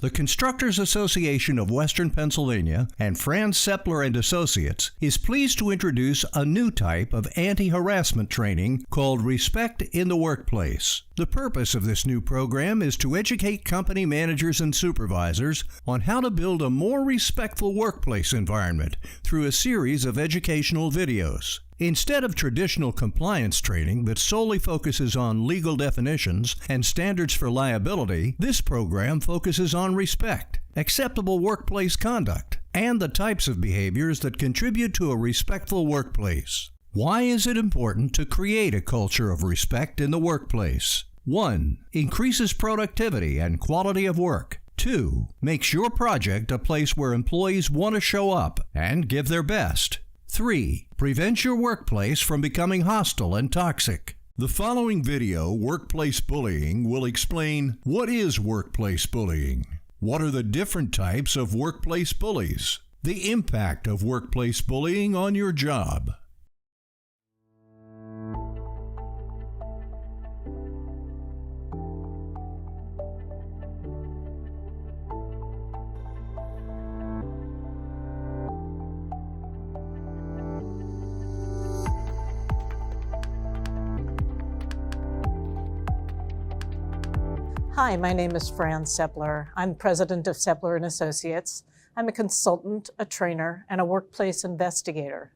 The Constructors Association of Western Pennsylvania and Franz Seppler and Associates is pleased to introduce a new type of anti-harassment training called Respect in the Workplace. The purpose of this new program is to educate company managers and supervisors on how to build a more respectful workplace environment through a series of educational videos. Instead of traditional compliance training that solely focuses on legal definitions and standards for liability, this program focuses on respect, acceptable workplace conduct, and the types of behaviors that contribute to a respectful workplace. Why is it important to create a culture of respect in the workplace? 1. Increases productivity and quality of work. 2. Makes your project a place where employees want to show up and give their best. 3. Prevents your workplace from becoming hostile and toxic. The following video, Workplace Bullying, will explain what is workplace bullying, what are the different types of workplace bullies, the impact of workplace bullying on your job. Hi, my name is Franz Seppler. I'm president of Seppler & Associates. I'm a consultant, a trainer, and a workplace investigator.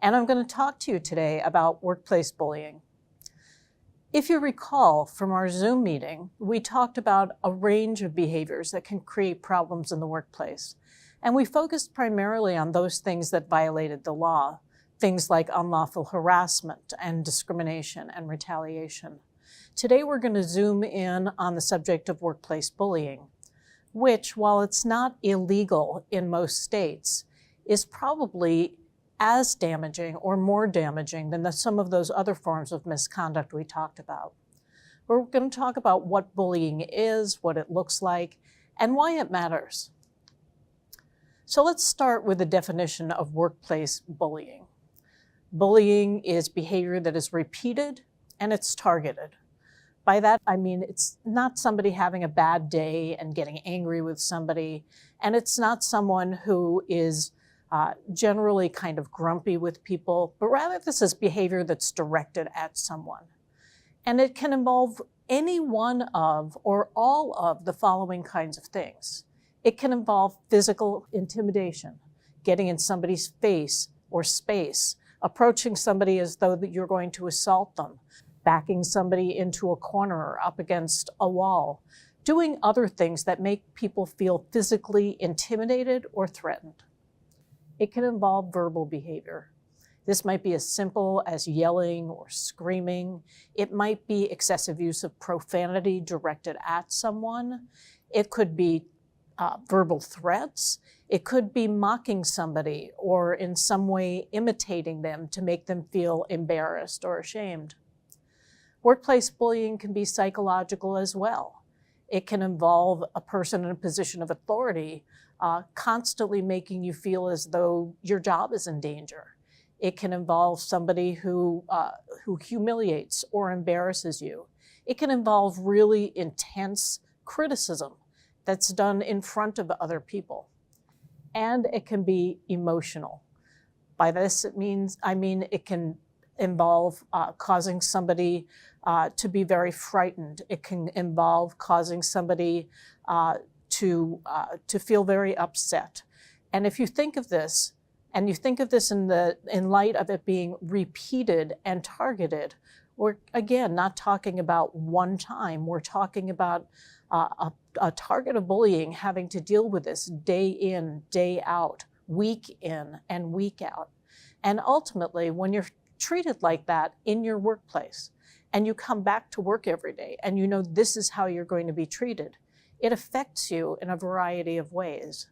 And I'm going to talk to you today about workplace bullying. If you recall from our Zoom meeting, we talked about a range of behaviors that can create problems in the workplace. And we focused primarily on those things that violated the law, things like unlawful harassment and discrimination and retaliation. Today, we're going to zoom in on the subject of workplace bullying, which, while it's not illegal in most states, is probably as damaging or more damaging than some of those other forms of misconduct we talked about. We're going to talk about what bullying is, what it looks like, and why it matters. So let's start with the definition of workplace bullying. Bullying is behavior that is repeated and it's targeted. By that, I mean it's not somebody having a bad day and getting angry with somebody, and it's not someone who is generally kind of grumpy with people, but rather this is behavior that's directed at someone. And it can involve any one of or all of the following kinds of things. It can involve physical intimidation, getting in somebody's face or space, approaching somebody as though that you're going to assault them, backing somebody into a corner or up against a wall, doing other things that make people feel physically intimidated or threatened. It can involve verbal behavior. This might be as simple as yelling or screaming. It might be excessive use of profanity directed at someone. It could be verbal threats. It could be mocking somebody or in some way imitating them to make them feel embarrassed or ashamed. Workplace bullying can be psychological as well. It can involve a person in a position of authority constantly making you feel as though your job is in danger. It can involve somebody who humiliates or embarrasses you. It can involve really intense criticism that's done in front of other people. And it can be emotional. By this, I mean it can involve causing somebody to be very frightened. It can involve causing somebody to feel very upset. And if you think of this, and you think of this in light of it being repeated and targeted, we're again not talking about one time. We're talking about a target of bullying having to deal with this day in, day out, week in and week out. And ultimately, when you're treated like that in your workplace, and you come back to work every day, and you know this is how you're going to be treated, it affects you in a variety of ways.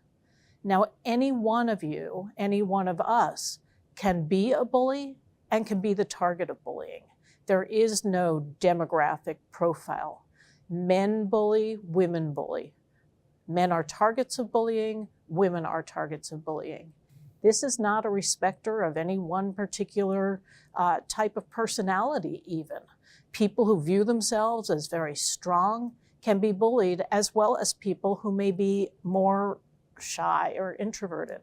Now, any one of you, any one of us, can be a bully and can be the target of bullying. There is no demographic profile. Men bully, women bully. Men are targets of bullying, women are targets of bullying. This is not a respecter of any one particular type of personality even. People who view themselves as very strong can be bullied, as well as people who may be more shy or introverted.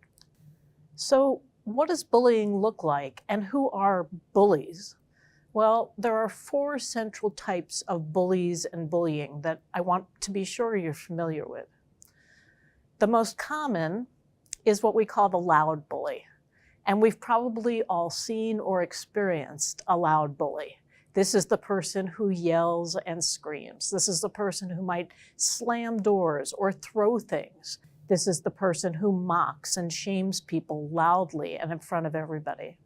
So what does bullying look like, and who are bullies? Well, there are 4 central types of bullies and bullying that I want to be sure you're familiar with. The most common is what we call the loud bully. And we've probably all seen or experienced a loud bully. This is the person who yells and screams. This is the person who might slam doors or throw things. This is the person who mocks and shames people loudly and in front of everybody.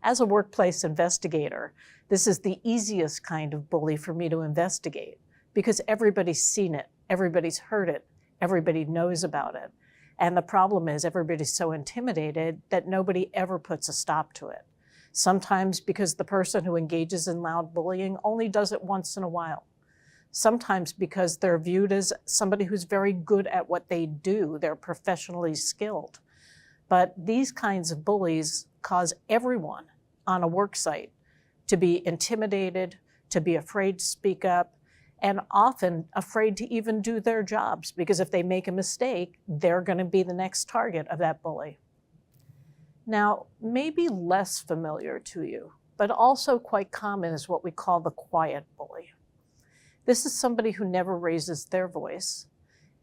As a workplace investigator, this is the easiest kind of bully for me to investigate because everybody's seen it, everybody's heard it, everybody knows about it. And the problem is everybody's so intimidated that nobody ever puts a stop to it. Sometimes because the person who engages in loud bullying only does it once in a while. Sometimes because they're viewed as somebody who's very good at what they do, they're professionally skilled. But these kinds of bullies cause everyone on a work site to be intimidated, to be afraid to speak up, and often afraid to even do their jobs, because if they make a mistake, they're going to be the next target of that bully. Now, maybe less familiar to you, but also quite common, is what we call the quiet bully. This is somebody who never raises their voice.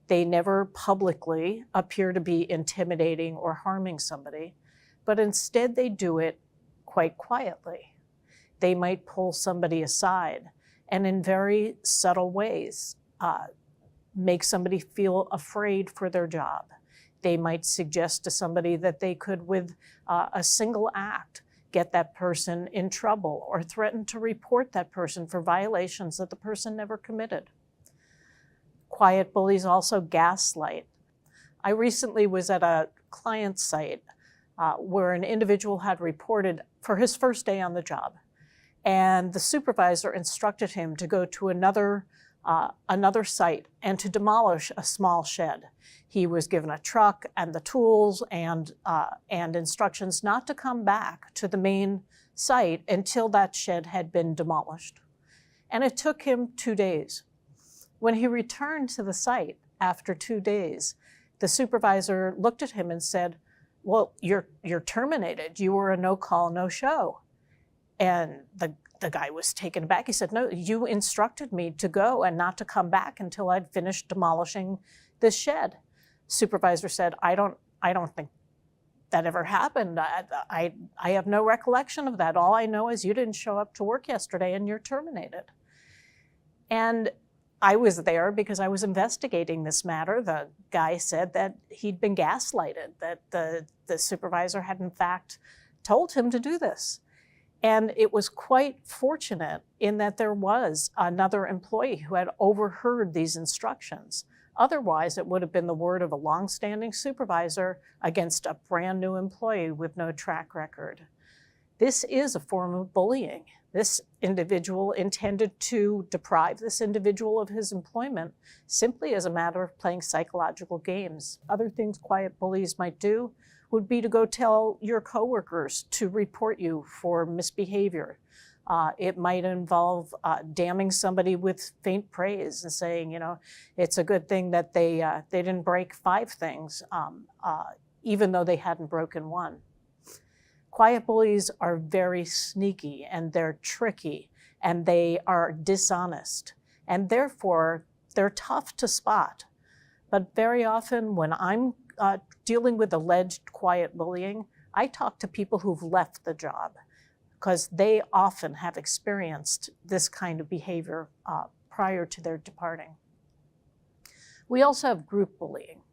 They never publicly appear to be intimidating or harming somebody, but instead they do it quite quietly. They might pull somebody aside and in very subtle ways make somebody feel afraid for their job. They might suggest to somebody that they could, with a single act, get that person in trouble or threaten to report that person for violations that the person never committed. Quiet bullies also gaslight. I recently was at a client site where an individual had reported for his first day on the job, and the supervisor instructed him to go to another site and to demolish a small shed. He was given a truck and the tools and instructions not to come back to the main site until that shed had been demolished. And it took him 2 days. When he returned to the site after 2 days, the supervisor looked at him and said, "Well, you're terminated. You were a no-call, no-show." And the guy was taken aback. He said, "No, you instructed me to go and not to come back until I'd finished demolishing this shed." Supervisor said, I don't think that ever happened. I have no recollection of that. All I know is you didn't show up to work yesterday and you're terminated." And I was there because I was investigating this matter. The guy said that he'd been gaslighted, that the supervisor had in fact told him to do this. And it was quite fortunate in that there was another employee who had overheard these instructions. Otherwise, it would have been the word of a longstanding supervisor against a brand new employee with no track record. This is a form of bullying. This individual intended to deprive this individual of his employment simply as a matter of playing psychological games. Other things quiet bullies might do would be to go tell your coworkers to report you for misbehavior. It might involve damning somebody with faint praise and saying, it's a good thing that they didn't break 5 things, even though they hadn't broken 1. Quiet bullies are very sneaky and they're tricky and they are dishonest, and therefore they're tough to spot. But very often when I'm dealing with alleged quiet bullying, I talk to people who've left the job because they often have experienced this kind of behavior prior to their departing. We also have group bullying.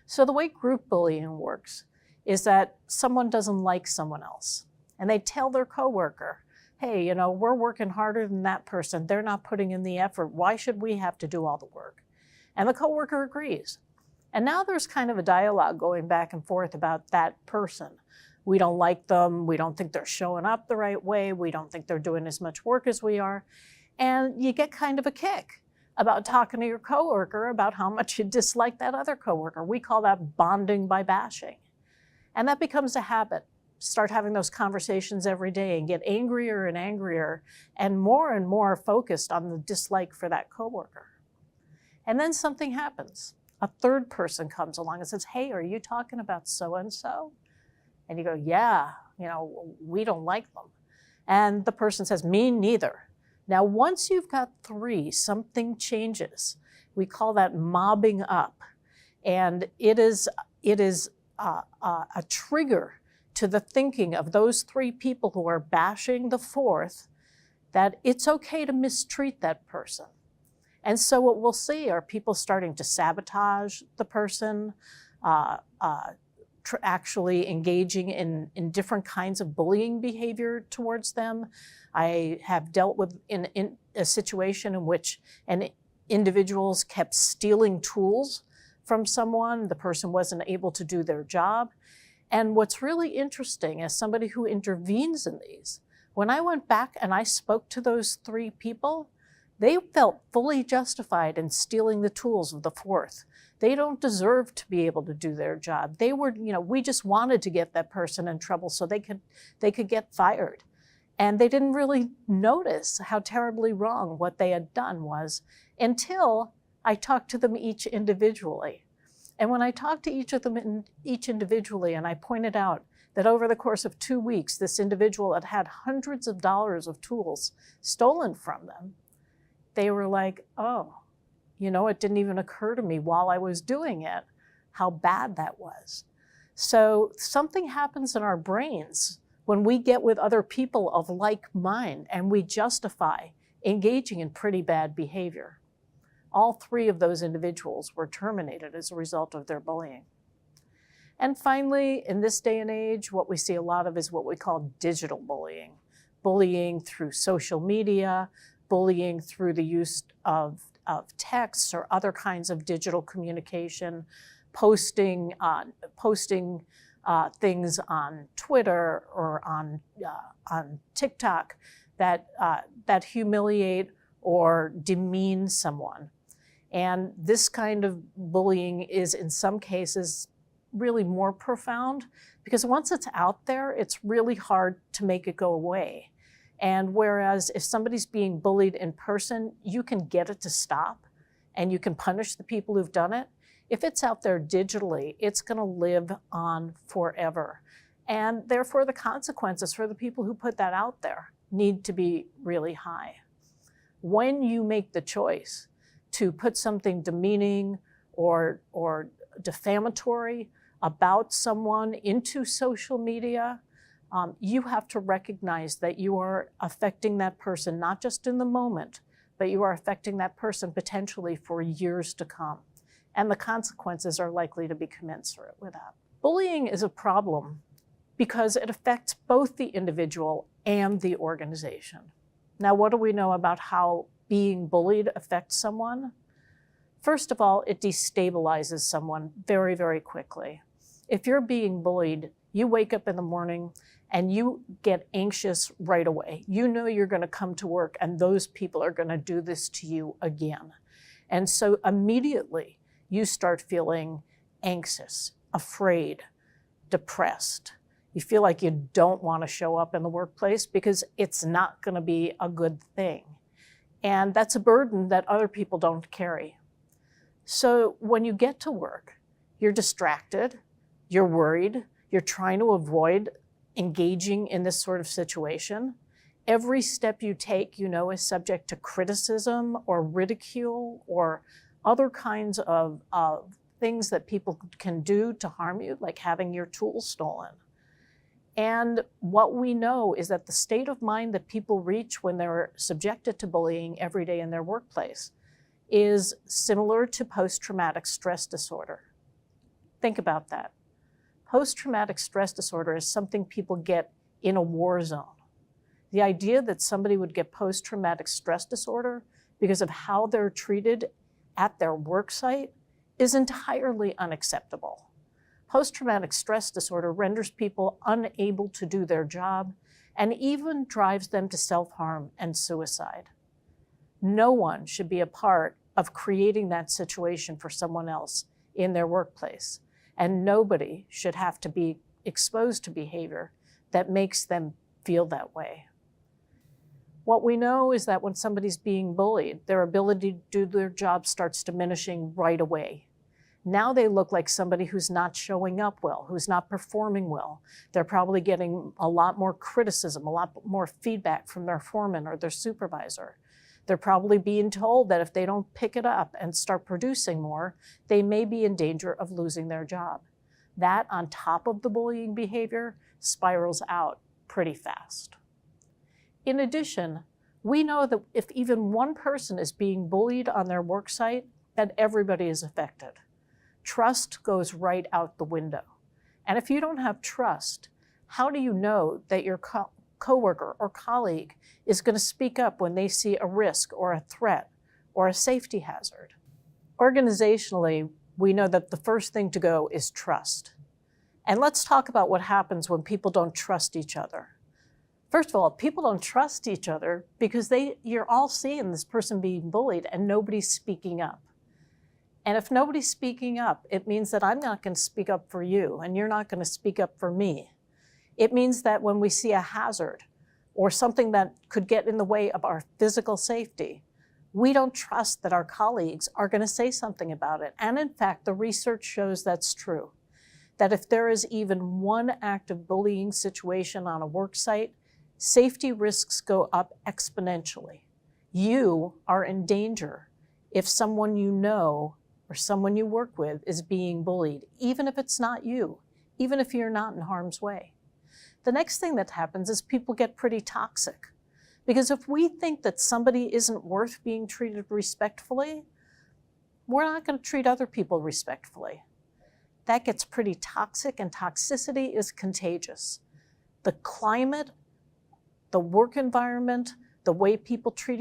So the way group bullying works is that someone doesn't like someone else, and they tell their coworker, "Hey, we're working harder than that person. They're not putting in the effort. Why should we have to do all the work?" And the coworker agrees. And now there's kind of a dialogue going back and forth about that person. We don't like them. We don't think they're showing up the right way. We don't think they're doing as much work as we are. And you get kind of a kick about talking to your coworker about how much you dislike that other coworker. We call that bonding by bashing. And that becomes a habit. Start having those conversations every day and get angrier and angrier and more focused on the dislike for that coworker. And then something happens. A third person comes along and says, hey, are you talking about so-and-so? And you go, yeah, we don't like them. And the person says, me neither. Now, once you've got three, something changes. We call that mobbing up. And it is a trigger to the thinking of those three people who are bashing the fourth that it's okay to mistreat that person. And so what we'll see are people starting to sabotage the person, actually engaging in different kinds of bullying behavior towards them. I have dealt with in a situation in which individuals kept stealing tools from someone. The person wasn't able to do their job. And what's really interesting, as somebody who intervenes in these, when I went back and I spoke to those three people, they felt fully justified in stealing the tools of the fourth. They don't deserve to be able to do their job. They were, we just wanted to get that person in trouble so they could get fired. And they didn't really notice how terribly wrong what they had done was until I talked to them each individually. And when I talked to each of them each individually, and I pointed out that over the course of 2 weeks, this individual had had hundreds of dollars of tools stolen from them, they were like, oh, it didn't even occur to me while I was doing it how bad that was. So something happens in our brains when we get with other people of like mind and we justify engaging in pretty bad behavior. All three of those individuals were terminated as a result of their bullying. And finally, in this day and age, what we see a lot of is what we call digital bullying. Bullying through social media, bullying through the use of texts or other kinds of digital communication, posting things on Twitter or on TikTok that humiliate or demean someone. And this kind of bullying is, in some cases, really more profound because once it's out there, it's really hard to make it go away. And whereas if somebody's being bullied in person, you can get it to stop and you can punish the people who've done it. If it's out there digitally, it's going to live on forever. And therefore, the consequences for the people who put that out there need to be really high. When you make the choice to put something demeaning or defamatory about someone into social media, you have to recognize that you are affecting that person, not just in the moment, but you are affecting that person potentially for years to come. And the consequences are likely to be commensurate with that. Bullying is a problem because it affects both the individual and the organization. Now, what do we know about how being bullied affects someone? First of all, it destabilizes someone very, very quickly. If you're being bullied, you wake up in the morning and you get anxious right away. You know you're going to come to work and those people are going to do this to you again. And so immediately you start feeling anxious, afraid, depressed. You feel like you don't want to show up in the workplace because it's not going to be a good thing. And that's a burden that other people don't carry. So when you get to work, you're distracted, you're worried, you're trying to avoid engaging in this sort of situation. Every step you take, is subject to criticism or ridicule or other kinds of things that people can do to harm you, like having your tools stolen. And what we know is that the state of mind that people reach when they're subjected to bullying every day in their workplace is similar to post-traumatic stress disorder. Think about that. Post-traumatic stress disorder is something people get in a war zone. The idea that somebody would get post-traumatic stress disorder because of how they're treated at their work site is entirely unacceptable. Post-traumatic stress disorder renders people unable to do their job and even drives them to self-harm and suicide. No one should be a part of creating that situation for someone else in their workplace. And nobody should have to be exposed to behavior that makes them feel that way. What we know is that when somebody's being bullied, their ability to do their job starts diminishing right away. Now they look like somebody who's not showing up well, who's not performing well. They're probably getting a lot more criticism, a lot more feedback from their foreman or their supervisor. They're probably being told that if they don't pick it up and start producing more, they may be in danger of losing their job. That, on top of the bullying behavior, spirals out pretty fast. In addition, we know that if even one person is being bullied on their work site, then everybody is affected. Trust goes right out the window. And if you don't have trust, how do you know that your coworker or colleague is going to speak up when they see a risk or a threat or a safety hazard? Organizationally, we know that the first thing to go is trust. And let's talk about what happens when people don't trust each other. First of all, people don't trust each other because you're all seeing this person being bullied and nobody's speaking up. And if nobody's speaking up, it means that I'm not going to speak up for you and you're not going to speak up for me. It means that when we see a hazard or something that could get in the way of our physical safety, we don't trust that our colleagues are going to say something about it. And in fact, the research shows that's true. That if there is even one active bullying situation on a work site, safety risks go up exponentially. You are in danger if someone you know or someone you work with is being bullied, even if it's not you, even if you're not in harm's way. The next thing that happens is people get pretty toxic. Because if we think that somebody isn't worth being treated respectfully, we're not going to treat other people respectfully. That gets pretty toxic, and toxicity is contagious. The climate, the work environment, the way people treat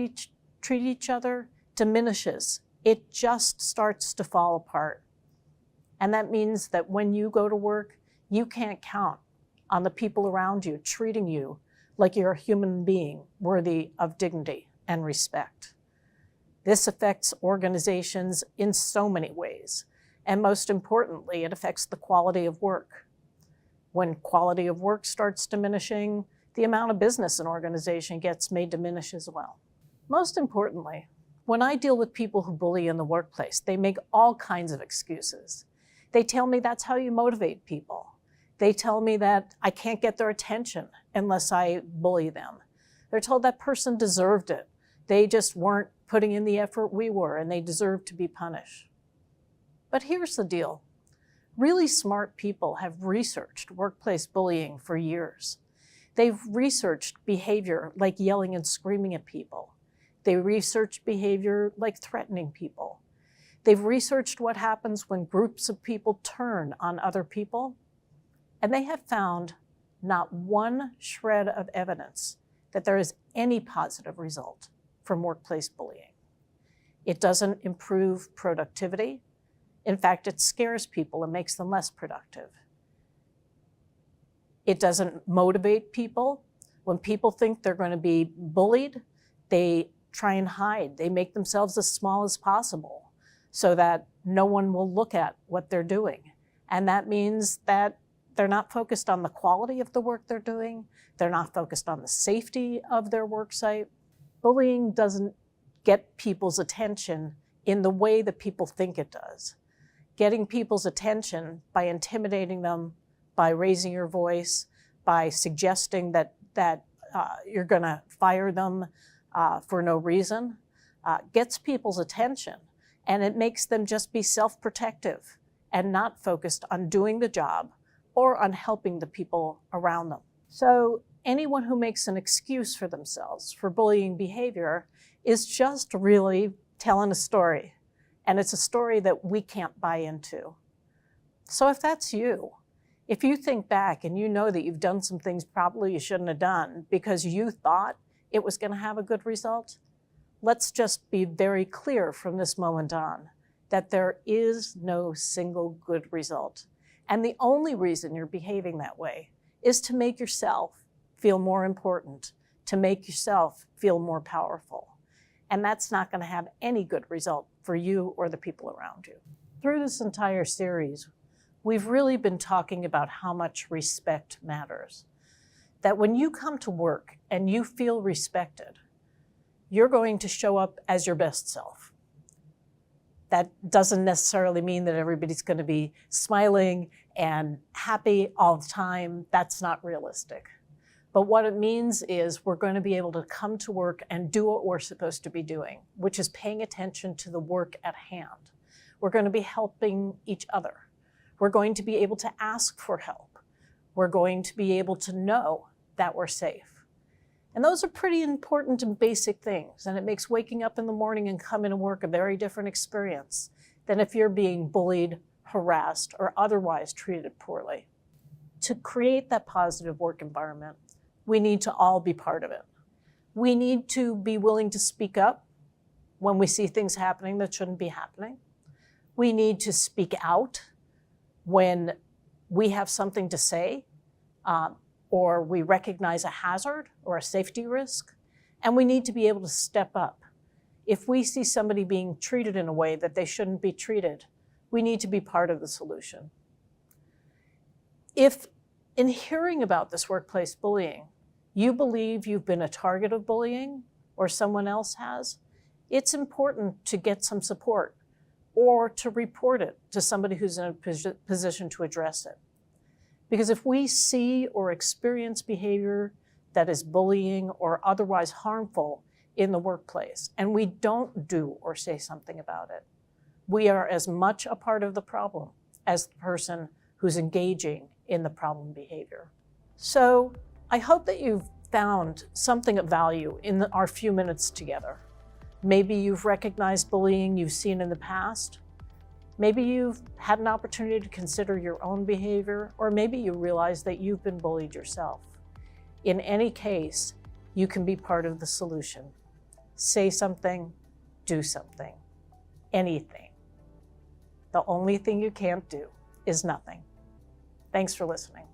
each other diminishes. It just starts to fall apart. And that means that when you go to work, you can't count on the people around you treating you like you're a human being worthy of dignity and respect. This affects organizations in so many ways. And most importantly, it affects the quality of work. When quality of work starts diminishing, the amount of business an organization gets may diminish as well. Most importantly, when I deal with people who bully in the workplace, they make all kinds of excuses. They tell me that's how you motivate people. They tell me that I can't get their attention unless I bully them. They're told that person deserved it. They just weren't putting in the effort we were, and they deserved to be punished. But here's the deal. Really smart people have researched workplace bullying for years. They've researched behavior like yelling and screaming at people. They researched behavior like threatening people. They've researched what happens when groups of people turn on other people. And they have found not one shred of evidence that there is any positive result from workplace bullying. It doesn't improve productivity. In fact, it scares people and makes them less productive. It doesn't motivate people. When people think they're going to be bullied, they try and hide. They make themselves as small as possible so that no one will look at what they're doing. And that means that they're not focused on the quality of the work they're doing. They're not focused on the safety of their work site. Bullying doesn't get people's attention in the way that people think it does. Getting people's attention by intimidating them, by raising your voice, by suggesting that you're going to fire them for no reason, gets people's attention. And it makes them just be self-protective and not focused on doing the job or on helping the people around them. So anyone who makes an excuse for themselves for bullying behavior is just really telling a story. And it's a story that we can't buy into. So if that's you, if you think back and you know that you've done some things probably you shouldn't have done because you thought it was going to have a good result, let's just be very clear from this moment on that there is no single good result. And the only reason you're behaving that way is to make yourself feel more important, to make yourself feel more powerful. And that's not going to have any good result for you or the people around you. Through this entire series, we've really been talking about how much respect matters. That when you come to work and you feel respected, you're going to show up as your best self. That doesn't necessarily mean that everybody's going to be smiling and happy all the time. That's not realistic. But what it means is we're going to be able to come to work and do what we're supposed to be doing, which is paying attention to the work at hand. We're going to be helping each other. We're going to be able to ask for help. We're going to be able to know that we're safe. And those are pretty important and basic things. And it makes waking up in the morning and coming to work a very different experience than if you're being bullied, harassed, or otherwise treated poorly. To create that positive work environment, we need to all be part of it. We need to be willing to speak up when we see things happening that shouldn't be happening. We need to speak out when we have something to say, or we recognize a hazard or a safety risk, and we need to be able to step up. If we see somebody being treated in a way that they shouldn't be treated, we need to be part of the solution. If in hearing about this workplace bullying, you believe you've been a target of bullying or someone else has, it's important to get some support or to report it to somebody who's in a position to address it. Because if we see or experience behavior that is bullying or otherwise harmful in the workplace, and we don't do or say something about it, we are as much a part of the problem as the person who's engaging in the problem behavior. So I hope that you've found something of value in our few minutes together. Maybe you've recognized bullying you've seen in the past. Maybe you've had an opportunity to consider your own behavior, or maybe you realize that you've been bullied yourself. In any case, you can be part of the solution. Say something, do something, anything. The only thing you can't do is nothing. Thanks for listening.